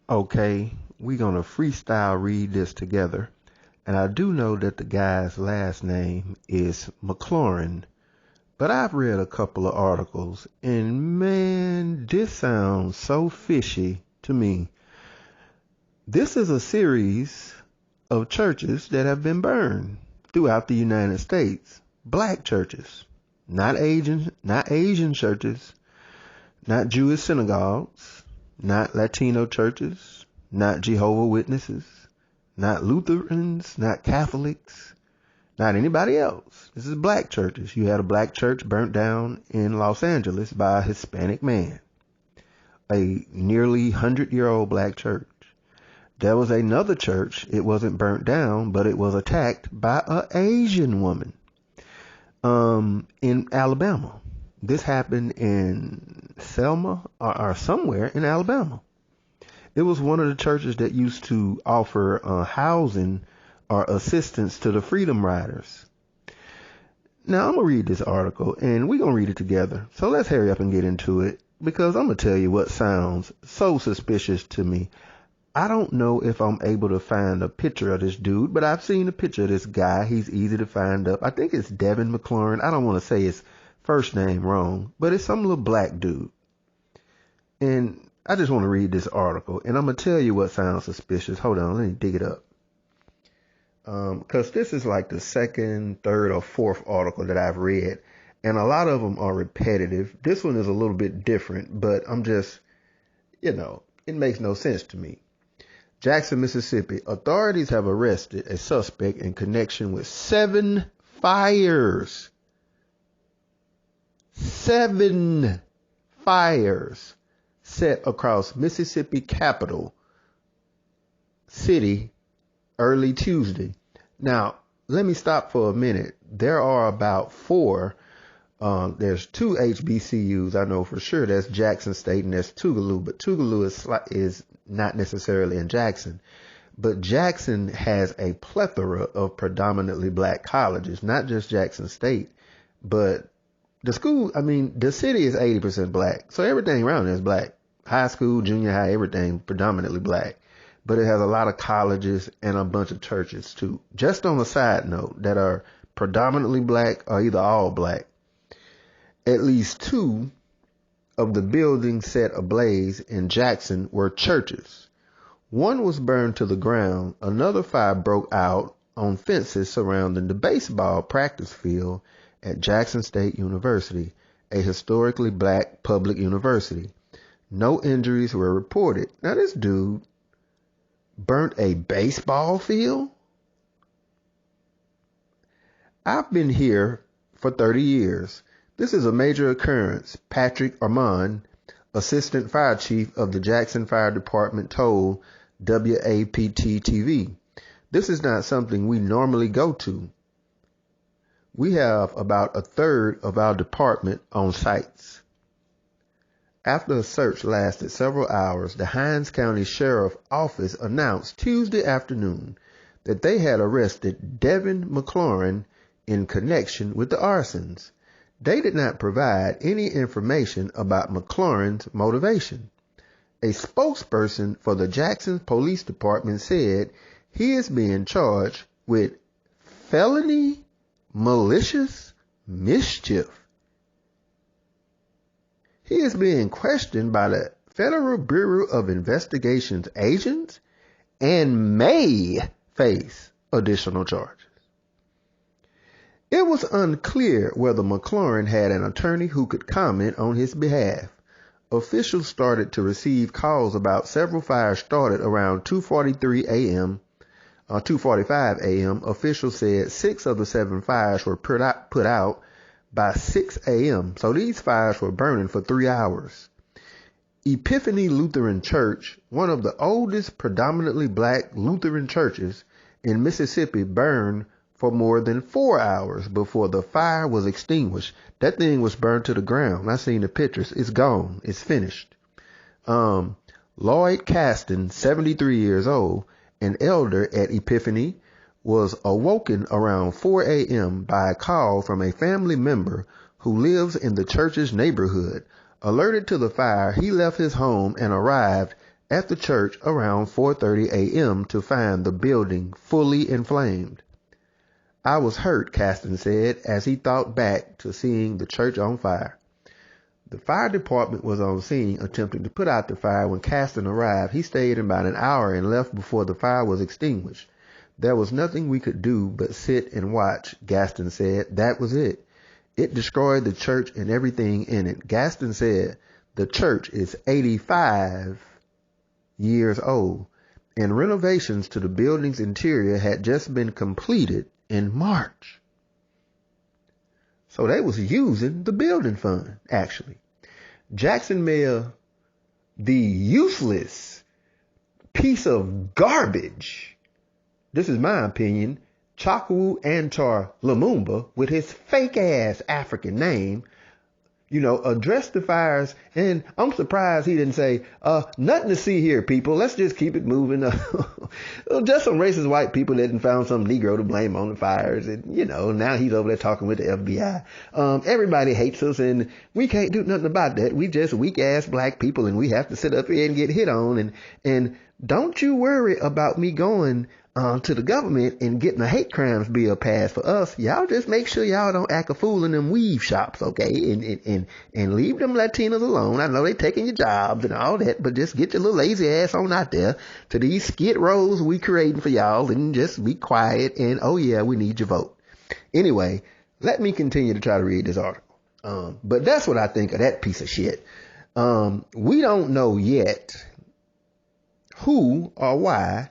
Okay, we're gonna freestyle read this together. And I do know that the guy's last name is McLaurin, but I've read a couple of articles, and man, this sounds so fishy to me. This is a series of churches that have been burned throughout the United States. Black churches, not Asian churches, not Jewish synagogues, not Latino churches, not Jehovah's Witnesses, not Lutherans, not Catholics, not anybody else. This is black churches. You had a black church burnt down in Los Angeles by a Hispanic man, a nearly 100-year-old black church. There was another church. It wasn't burnt down, but it was attacked by an Asian woman in Alabama. This happened in Selma or somewhere in Alabama. It was one of the churches that used to offer housing or assistance to the Freedom Riders. Now, I'm going to read this article, and we're going to read it together. So let's hurry up and get into it, because I'm going to tell you what sounds so suspicious to me. I don't know if I'm able to find a picture of this dude, but I've seen a picture of this guy. He's easy to find up. I think it's Devin McLaurin. I don't want to say his first name wrong, but it's some little black dude. And I just want to read this article, and I'm going to tell you what sounds suspicious. Hold on, let me dig it up. Because this is like the second, third, or fourth article that I've read, and a lot of them are repetitive. This one is a little bit different, but I'm just, it makes no sense to me. Jackson, Mississippi. Authorities have arrested a suspect in connection with 7 fires. 7 fires set across Mississippi capital city early Tuesday. Now, let me stop for a minute. There are about 4. There's 2 HBCUs I know for sure. That's Jackson State and that's Tougaloo. But Tougaloo is not necessarily in Jackson. But Jackson has a plethora of predominantly black colleges, not just Jackson State, but the city is 80% black. So everything around there is black. High school, junior high, everything predominantly black. But it has a lot of colleges and a bunch of churches too. Just on a side note, that are predominantly black or either all black. At least 2 of the buildings set ablaze in Jackson were churches. One was burned to the ground. Another fire broke out on fences surrounding the baseball practice field at Jackson State University, a historically black public university. No injuries were reported. Now, this dude burnt a baseball field? I've been here for 30 years. This is a major occurrence, Patrick Armand, assistant fire chief of the Jackson Fire Department, told WAPT-TV. This is not something we normally go to. We have about a third of our department on sites. After a search lasted several hours, the Hinds County Sheriff's Office announced Tuesday afternoon that they had arrested Devin McLaurin in connection with the arsons. They did not provide any information about McLaurin's motivation. A spokesperson for the Jackson Police Department said he is being charged with felony malicious mischief. He is being questioned by the Federal Bureau of Investigation's agents and may face additional charges. It was unclear whether McLaurin had an attorney who could comment on his behalf. Officials started to receive calls about several fires started around 2:45 a.m. Officials said 6 of the 7 fires were put out by 6 a.m. So these fires were burning for 3 hours. Epiphany Lutheran Church, one of the oldest predominantly black Lutheran churches in Mississippi, burned for more than 4 hours before the fire was extinguished. That thing was burned to the ground. I seen the pictures. It's gone. It's finished. Lloyd Caston, 73 years old, an elder at Epiphany, was awoken around 4 a.m. by a call from a family member who lives in the church's neighborhood. Alerted to the fire, he left his home and arrived at the church around 4:30 a.m. to find the building fully inflamed. I was hurt, Caston said, as he thought back to seeing the church on fire. The fire department was on scene attempting to put out the fire when Caston arrived. He stayed about an hour and left before the fire was extinguished. There was nothing we could do but sit and watch, Gaston said. That was it. It destroyed the church and everything in it. Gaston said, the church is 85 years old, and renovations to the building's interior had just been completed in March. So they was using the building fund, actually. Jackson Mayor, the useless piece of garbage, this is my opinion, Chukwu Antar Lumumba, with his fake-ass African name, addressed the fires, and I'm surprised he didn't say, nothing to see here, people. Let's just keep it moving. Just some racist white people that found some Negro to blame on the fires. And, now he's over there talking with the FBI. Everybody hates us, and we can't do nothing about that. We just weak-ass black people, and we have to sit up here and get hit on. And don't you worry about me going to the government and getting a hate crimes bill passed for us. Y'all just make sure y'all don't act a fool in them weave shops, okay? And leave them Latinos alone. I know they taking your jobs and all that, but just get your little lazy ass on out there to these skid rows we creating for y'all and just be quiet and, oh yeah, we need your vote. Anyway, let me continue to try to read this article. But that's what I think of that piece of shit. We don't know yet who or why,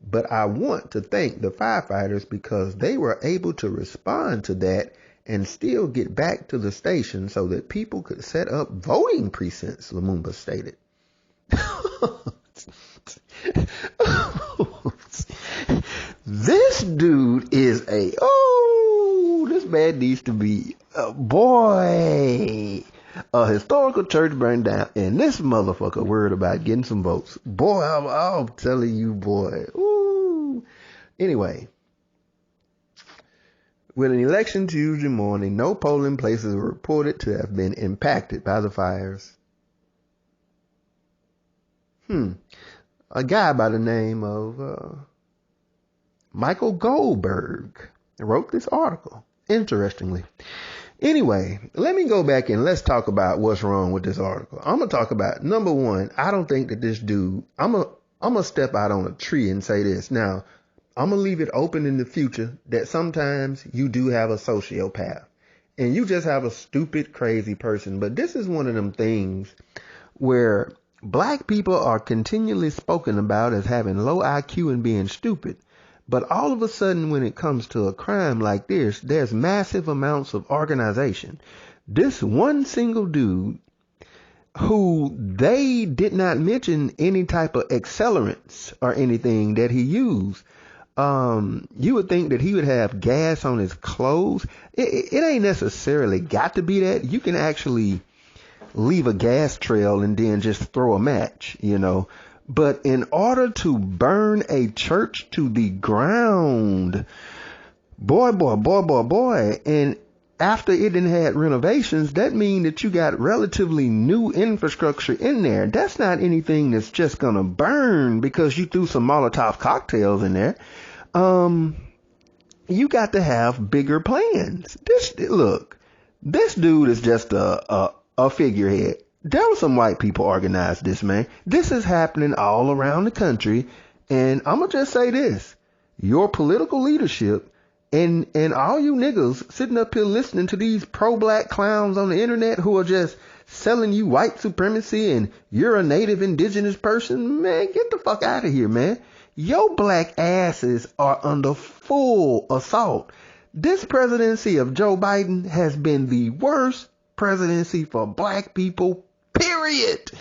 but I want to thank the firefighters because they were able to respond to that and still get back to the station so that people could set up voting precincts, Lumumba stated. This dude is this man needs to be, a historical church burned down, and this motherfucker worried about getting some votes. Boy, I'm telling you, boy. Ooh. Anyway, with an election Tuesday morning, no polling places were reported to have been impacted by the fires. A guy by the name of Michael Goldberg wrote this article, interestingly. Anyway, let me go back and let's talk about what's wrong with this article. I'm going to talk about, number one, I don't think that this dude, I'm going to step out on a tree and say this. Now, I'm going to leave it open in the future that sometimes you do have a sociopath and you just have a stupid, crazy person. But this is one of them things where black people are continually spoken about as having low IQ and being stupid. But all of a sudden, when it comes to a crime like this, there's massive amounts of organization. This one single dude who they did not mention any type of accelerants or anything that he used. You would think that he would have gas on his clothes. It ain't necessarily got to be that. You can actually leave a gas trail and then just throw a match, But in order to burn a church to the ground, boy, and after it done had renovations, that means that you got relatively new infrastructure in there. That's not anything that's just going to burn because you threw some Molotov cocktails in there. You got to have bigger plans. This dude is just a figurehead. There were some white people organized this, man. This is happening all around the country. And I'm going to just say this. Your political leadership and all you niggas sitting up here listening to these pro-black clowns on the internet who are just selling you white supremacy and you're a native indigenous person, man, get the fuck out of here, man. Your black asses are under full assault. This presidency of Joe Biden has been the worst presidency for black people, period.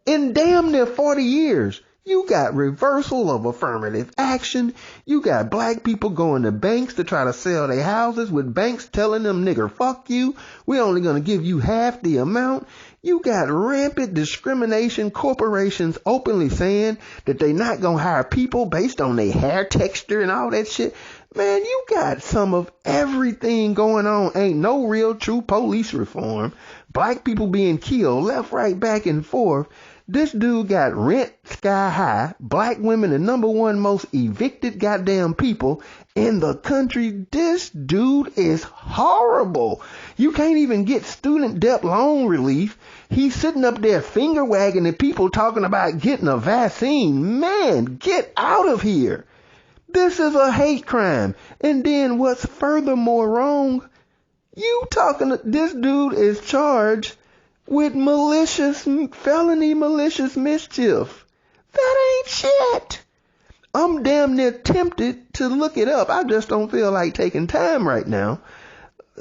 In damn near 40 years, you got reversal of affirmative action. You got black people going to banks to try to sell their houses with banks telling them, nigger, fuck you. We're only going to give you half the amount. You got rampant discrimination, corporations openly saying that they're not going to hire people based on their hair texture and all that shit. Man, you got some of everything going on. Ain't no real true police reform. Black people being killed left, right, back and forth. This dude got rent sky high, black women the number one most evicted goddamn people in the country. This dude is horrible. You can't even get student debt loan relief. He's sitting up there finger wagging at people talking about getting a vaccine. Man, get out of here. This is a hate crime. And then what's furthermore wrong, this dude is charged with felony malicious mischief. That ain't shit. I'm damn near tempted to look it up. I just don't feel like taking time right now.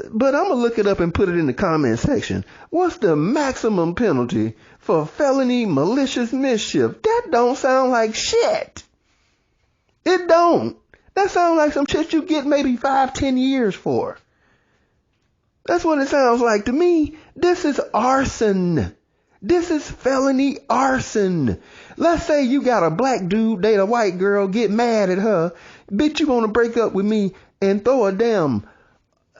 But I'm going to look it up and put it in the comment section. What's the maximum penalty for felony malicious mischief? That don't sound like shit. It don't. That sounds like some shit you get maybe 5-10 years for. That's what it sounds like to me. This is arson. This is felony arson. Let's say you got a black dude date a white girl, get mad at her. Bitch, you want to break up with me and throw a damn...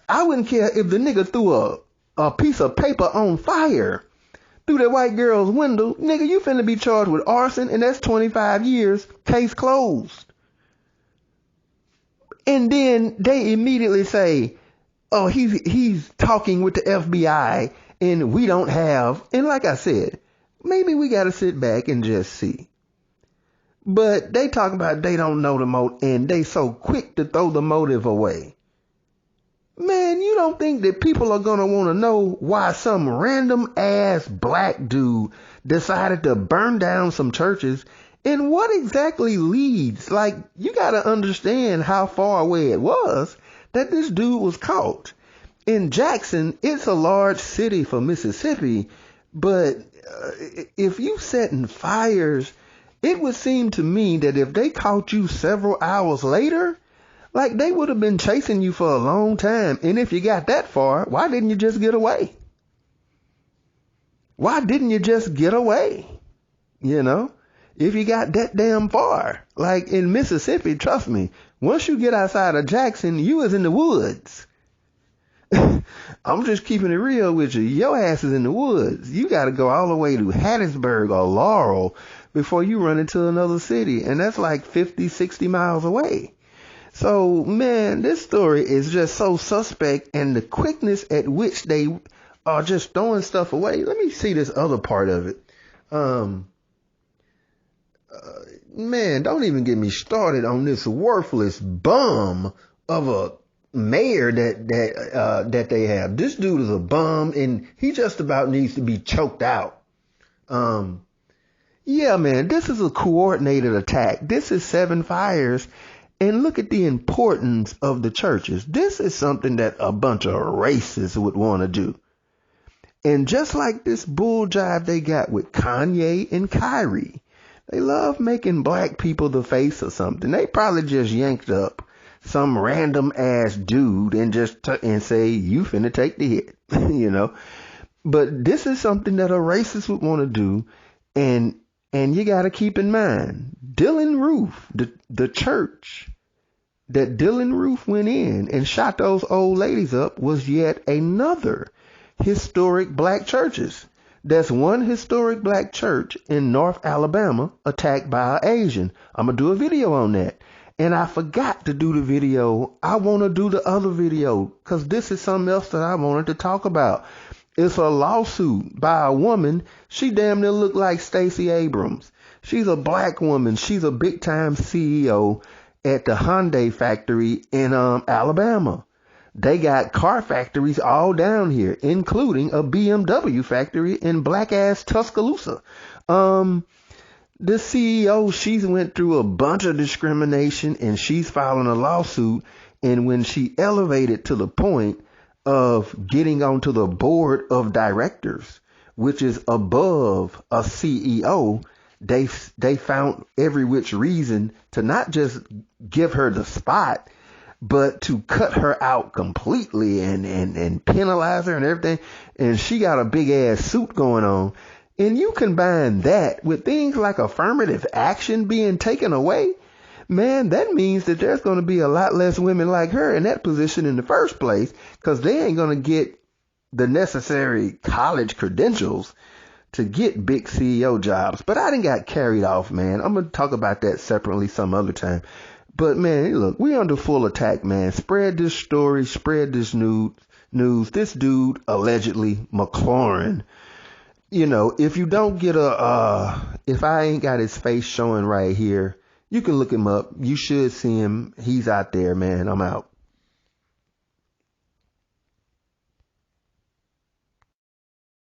I wouldn't care if the nigga threw a piece of paper on fire through that white girl's window. Nigga, you finna be charged with arson, and that's 25 years. Case closed. And then they immediately say, oh, he's talking with the FBI, and we don't have. And like I said, maybe we got to sit back and just see. But they talk about they don't know the motive, and they so quick to throw the motive away. Man, you don't think that people are going to want to know why some random ass black dude decided to burn down some churches, and what exactly leads? Like, you got to understand how far away it was that this dude was caught. In Jackson, it's a large city for Mississippi, but if you setting fires, it would seem to me that if they caught you several hours later, like they would have been chasing you for a long time. And if you got that far, why didn't you just get away? Why didn't you just get away? You know, if you got that damn far, like in Mississippi, trust me, once you get outside of Jackson, you is in the woods. I'm just keeping it real with you. Your ass is in the woods. You got to go all the way to Hattiesburg or Laurel before you run into another city. And that's like 50, 60 miles away. So, man, this story is just so suspect, and the quickness at which they are just throwing stuff away. Let me see this other part of it. Man, don't even get me started on this worthless bum of a mayor that they have. This dude is a bum, and he just about needs to be choked out. Yeah, man, this is a coordinated attack. This is 7 fires. And look at the importance of the churches. This is something that a bunch of racists would want to do. And just like this bull jive they got with Kanye and Kyrie, they love making black people the face of something. They probably just yanked up some random ass dude and and say, you finna take the hit, you know. But this is something that a racist would want to do. And you got to keep in mind, Dylan Roof, the church that Dylan Roof went in and shot those old ladies up, was yet another historic black churches. That's one historic black church in North Alabama attacked by an Asian. I'm going to do a video on that. And I forgot to do the video. I want to do the other video because this is something else that I wanted to talk about. It's a lawsuit by a woman. She damn near looked like Stacey Abrams. She's a black woman. She's a big time CEO at the Hyundai factory in Alabama. They got car factories all down here, including a BMW factory in black ass Tuscaloosa. This CEO, she's went through a bunch of discrimination, and she's filing a lawsuit. And when she elevated to the point of getting onto the board of directors, which is above a CEO, they found every which reason to not just give her the spot, but to cut her out completely and penalize her and everything. And she got a big ass suit going on. And you combine that with things like affirmative action being taken away, man, that means that there's going to be a lot less women like her in that position in the first place, because they ain't going to get the necessary college credentials to get big CEO jobs. But I done got carried off, man. I'm going to talk about that separately some other time. But man, look, we under full attack, man. Spread this story, spread this news. This dude, allegedly McLaurin, if you don't get if I ain't got his face showing right here, you can look him up. You should see him. He's out there, man. I'm out.